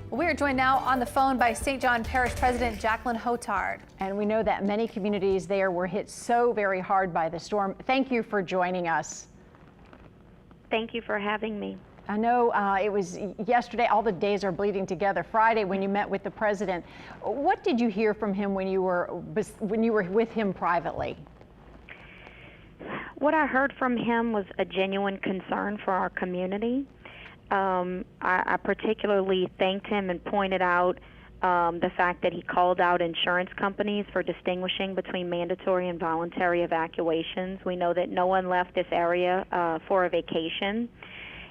We are joined now on the phone by St. John Parish President Jaclyn Hotard. And we know that many communities there were hit so very hard by the storm. Thank you for joining us. Thank you for having me. I know it was yesterday, all the days are bleeding together. Friday, when you met with the president, what did you hear from him when you were with him privately? What I heard from him was a genuine concern for our community. I particularly thanked him and pointed out the fact that he called out insurance companies for distinguishing between mandatory and voluntary evacuations. We know that no one left this area for a vacation.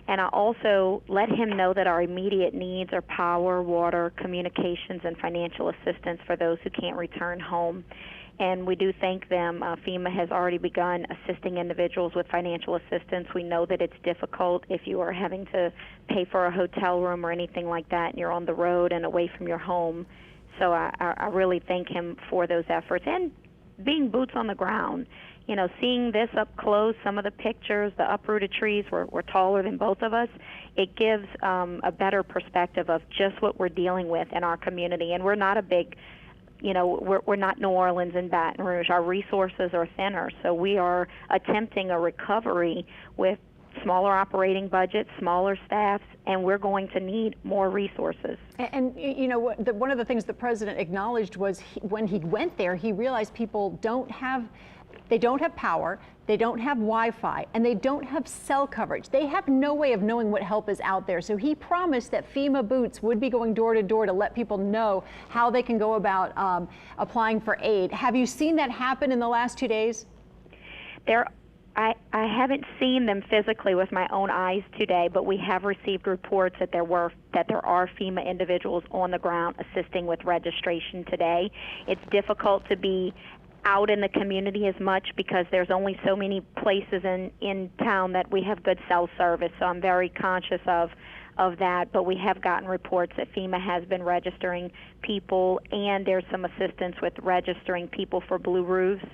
And I also let him know that our immediate needs are power, water, communications, and financial assistance for those who can't return home. And we do thank them. FEMA has already begun assisting individuals with financial assistance. We know that it's difficult if you are having to pay for a hotel room or anything like that and you're on the road and away from your home. So I really thank him for those efforts and being boots on the ground. You know, seeing this up close, some of the pictures, the uprooted trees were taller than both of us. It gives a better perspective of just what we're dealing with in our community. And we're not a big, you know, we're not New Orleans and Baton Rouge. Our resources are thinner, so we are attempting a recovery with smaller operating budgets, smaller staffs, and we're going to need more resources. And you know, one of the things the president acknowledged was when he went there, he realized people don't have power, they don't have Wi-Fi, and they don't have cell coverage. They have no way of knowing what help is out there. So he promised that FEMA boots would be going door to door to let people know how they can go about applying for aid. Have you seen that happen in the last 2 days? I haven't seen them physically with my own eyes today, but we have received reports that there are FEMA individuals on the ground assisting with registration today. It's difficult to be out in the community as much because there's only so many places in town that we have good cell service, so I'm very conscious of that. But we have gotten reports that FEMA has been registering people, and there's some assistance with registering people for blue roofs.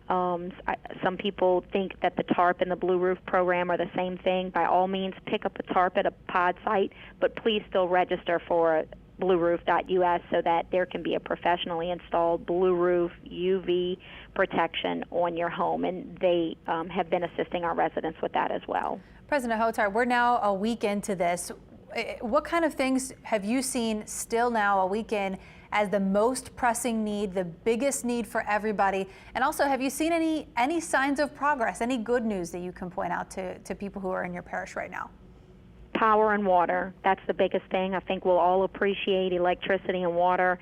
Some people think that the TARP and the Blue Roof program are the same thing. By all means, pick up a TARP at a pod site, but please still register for blueroof.us so that there can be a professionally installed blue roof UV protection on your home, and they have been assisting our residents with that as well. President Hotard, we're now a week into this. What kind of things have you seen still now a week in as the most pressing need, the biggest need for everybody? And also, have you seen any signs of progress, any good news that you can point out to people who are in your parish right now? Power and water, that's the biggest thing. I think we'll all appreciate electricity and water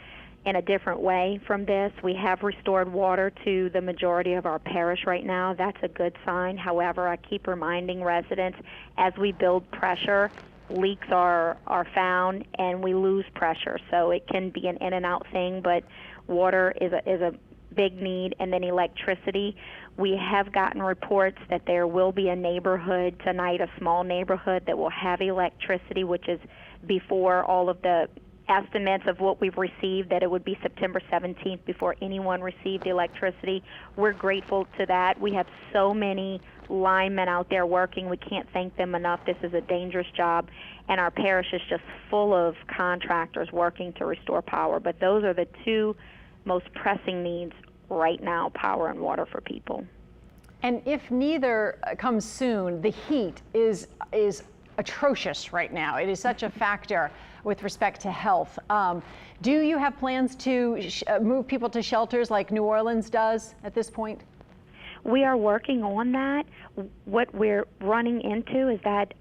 in a different way from this. We have restored water to the majority of our parish right now. That's a good sign. However, I keep reminding residents, as we build pressure, leaks are found and we lose pressure. So it can be an in and out thing, but water is a big need. And then electricity. We have gotten reports that there will be a neighborhood tonight, a small neighborhood that will have electricity, which is before all of the estimates of what we've received, that it would be September 17th before anyone received electricity. We're grateful to that. We have so many linemen out there working. We can't thank them enough. This is a dangerous job, and our parish is just full of contractors working to restore power. But those are the two most pressing needs right now, power and water for people. And if neither comes soon, the heat is atrocious right now. It is such a factor with respect to health. Do you have plans to move people to shelters like New Orleans does at this point? We are working on that. What we're running into is that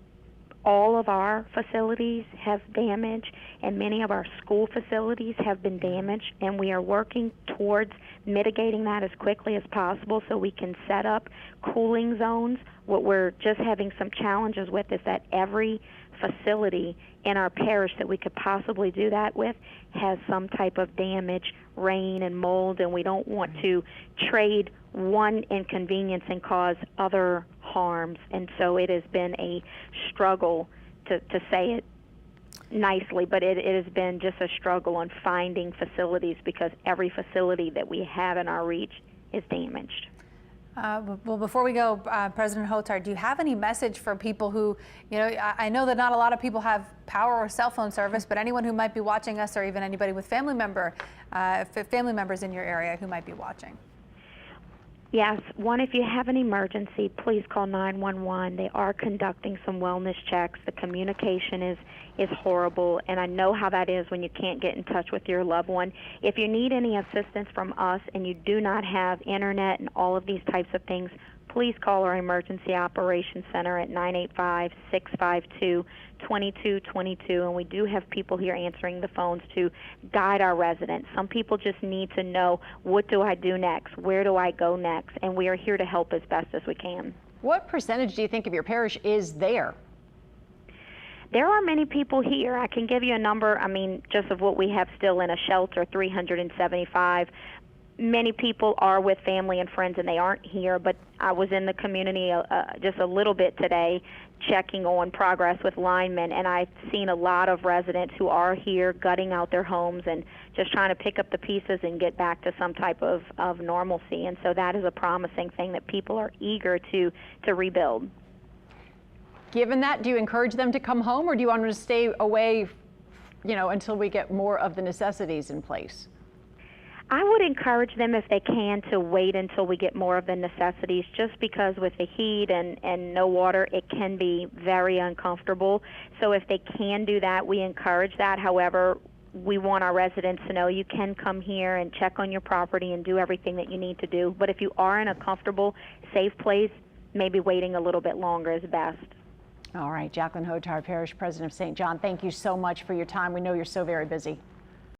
all of our facilities have damage, and many of our school facilities have been damaged, and we are working towards mitigating that as quickly as possible so we can set up cooling zones. What we're just having some challenges with is that every facility in our parish that we could possibly do that with has some type of damage, rain and mold, and we don't want to trade one inconvenience and cause other harms. And so it has been a struggle, to say it nicely, but it has been just a struggle on finding facilities because every facility that we have in our reach is damaged. Well, before we go, President Hotard, do you have any message for people who, I know that not a lot of people have power or cell phone service, but anyone who might be watching us, or even anybody with family members in your area who might be watching? Yes. One, if you have an emergency, please call 911. They are conducting some wellness checks. The communication is horrible, and I know how that is when you can't get in touch with your loved one. If you need any assistance from us and you do not have internet and all of these types of things, please call our Emergency Operations Center at 985-652-2222, and we do have people here answering the phones to guide our residents. Some people just need to know, what do I do next? Where do I go next? And we are here to help as best as we can. What percentage do you think of your parish is there? There are many people here. I can give you a number, just of what we have still in a shelter, 375. Many people are with family and friends and they aren't here, but I was in the community just a little bit today checking on progress with linemen, and I've seen a lot of residents who are here gutting out their homes and just trying to pick up the pieces and get back to some type of normalcy. And so that is a promising thing, that people are eager to rebuild. Given that, do you encourage them to come home, or do you want them to stay away, until we get more of the necessities in place? I would encourage them, if they can, to wait until we get more of the necessities, just because with the heat and no water, it can be very uncomfortable. So if they can do that, we encourage that. However, we want our residents to know you can come here and check on your property and do everything that you need to do. But if you are in a comfortable, safe place, maybe waiting a little bit longer is best. All right, Jaclyn Hotard, Parish President of St. John, thank you so much for your time. We know you're so very busy.